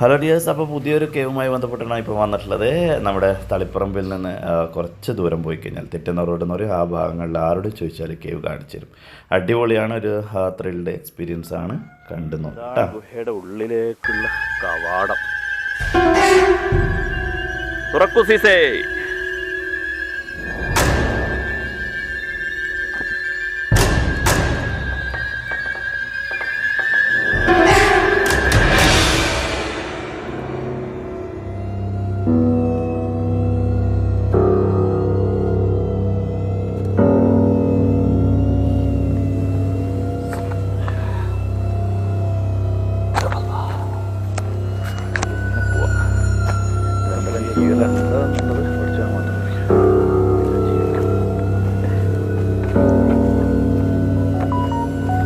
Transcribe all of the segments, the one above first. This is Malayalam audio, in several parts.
ഹലോ ഡിയേഴ്സ്, അപ്പോൾ പുതിയൊരു കേവുമായി ബന്ധപ്പെട്ടാണ് ഇപ്പോൾ വന്നിട്ടുള്ളത്. നമ്മുടെ തളിപ്പറമ്പിൽ നിന്ന് കുറച്ച് ദൂരം പോയി കഴിഞ്ഞാൽ തെറ്റുന്ന റോഡ് എന്ന് പറയും. ആ ഭാഗങ്ങളിൽ ആരോട് ചോദിച്ചാൽ കേവ് കാണിച്ചു തരും. അടിപൊളിയാണ്, ഒരു ത്രിൽഡ് എക്സ്പീരിയൻസ് ആണ്. കണ്ടു നോക്കാം. ഗുഹയുടെ ഉള്ളിലേക്കുള്ള കവാടം തുറക്കൂ സീസേ.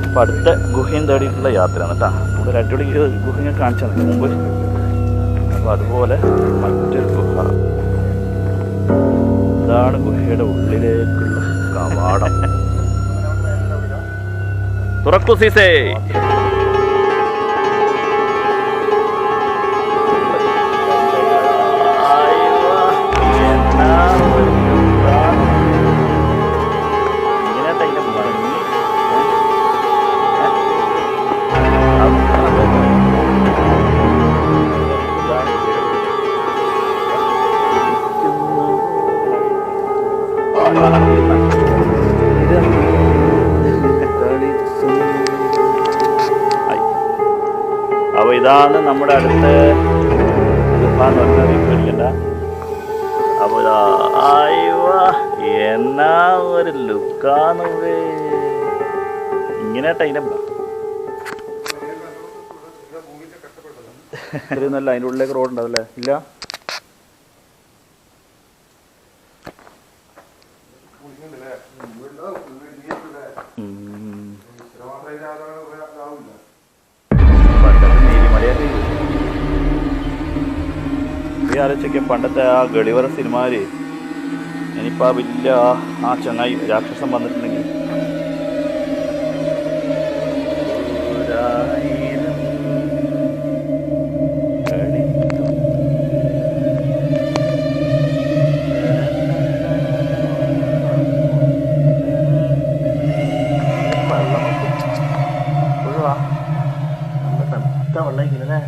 അപ്പം അടുത്ത ഗുഹയും തേടിയിട്ടുള്ള യാത്രയാണ് കേട്ടോ. ഇവിടെ ഒരു അടിപൊളി ഗുഹ ഞാൻ കാണിച്ചു തന്നെ മുമ്പ്. അപ്പോൾ അതുപോലെ മറ്റൊരു ഗുഹ, ഇതാണ് ഗുഹയുടെ ഉള്ളിലേക്കുള്ള കവാടം. തുറക്കൂ സീസേ. അപ്പോൾ ഇതാണ് നമ്മുടെ അടുത്ത ഗുഹ എന്ന് പറഞ്ഞാൽ പേടിക്കണ്ട. അപ്പോൾ ഇതാ എന്നാ ഒരു ലുക്കാന്ന് ഇങ്ങനെയായിട്ട് അതിൻ്റെ നല്ല അതിൻ്റെ ഉള്ളിലേക്ക് റോഡ് ഉണ്ടാവില്ലേ? ഇല്ല, ആലോചിക്ക പണ്ടത്തെ ആ ഗളിവർ സിനിമയില് ഇനിയിപ്പോൾ ആ വലിയ ആ ചങ്ങായി രാക്ഷസം വന്നിട്ടുണ്ടെങ്കിൽ നല്ല തണുത്ത വെള്ളം ഇങ്ങനെ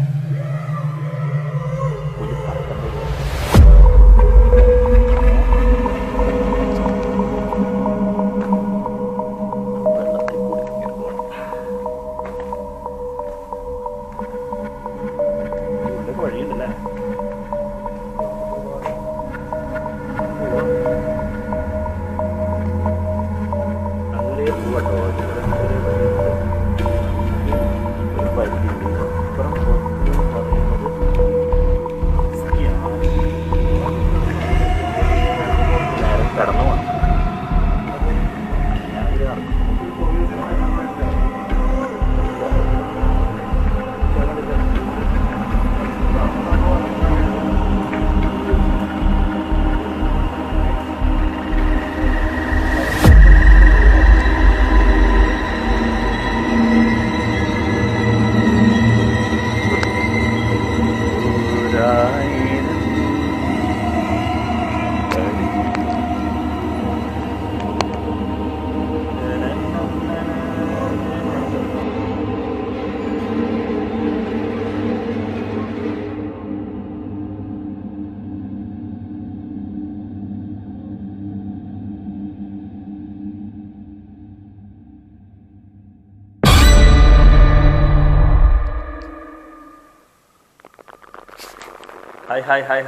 വഴിയുണ്ടല്ലേ. അങ്ങനെ പോവാട്ടോ. കടന്നു പോകണം.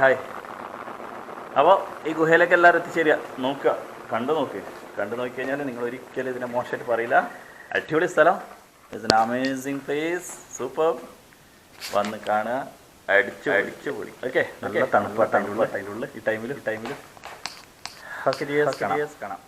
ഹായ്. അപ്പോൾ ഈ ഗുഹയിലേക്ക് എല്ലാവരും എത്തിച്ചേരുക. നോക്കുക, കണ്ടു നോക്കി കഴിഞ്ഞാൽ നിങ്ങൾ ഒരിക്കലും ഇതിനെ മോശമായിട്ട് പറയില്ല. അടിപൊളി സ്ഥലം, it's an amazing place, super. വന്ന് കാണുക, അടിച്ചു പൊളി. ഓക്കെ, നല്ല തണുപ്പാണ് ഈ ടൈമിൽ. ഓക്കെ, കാണാം.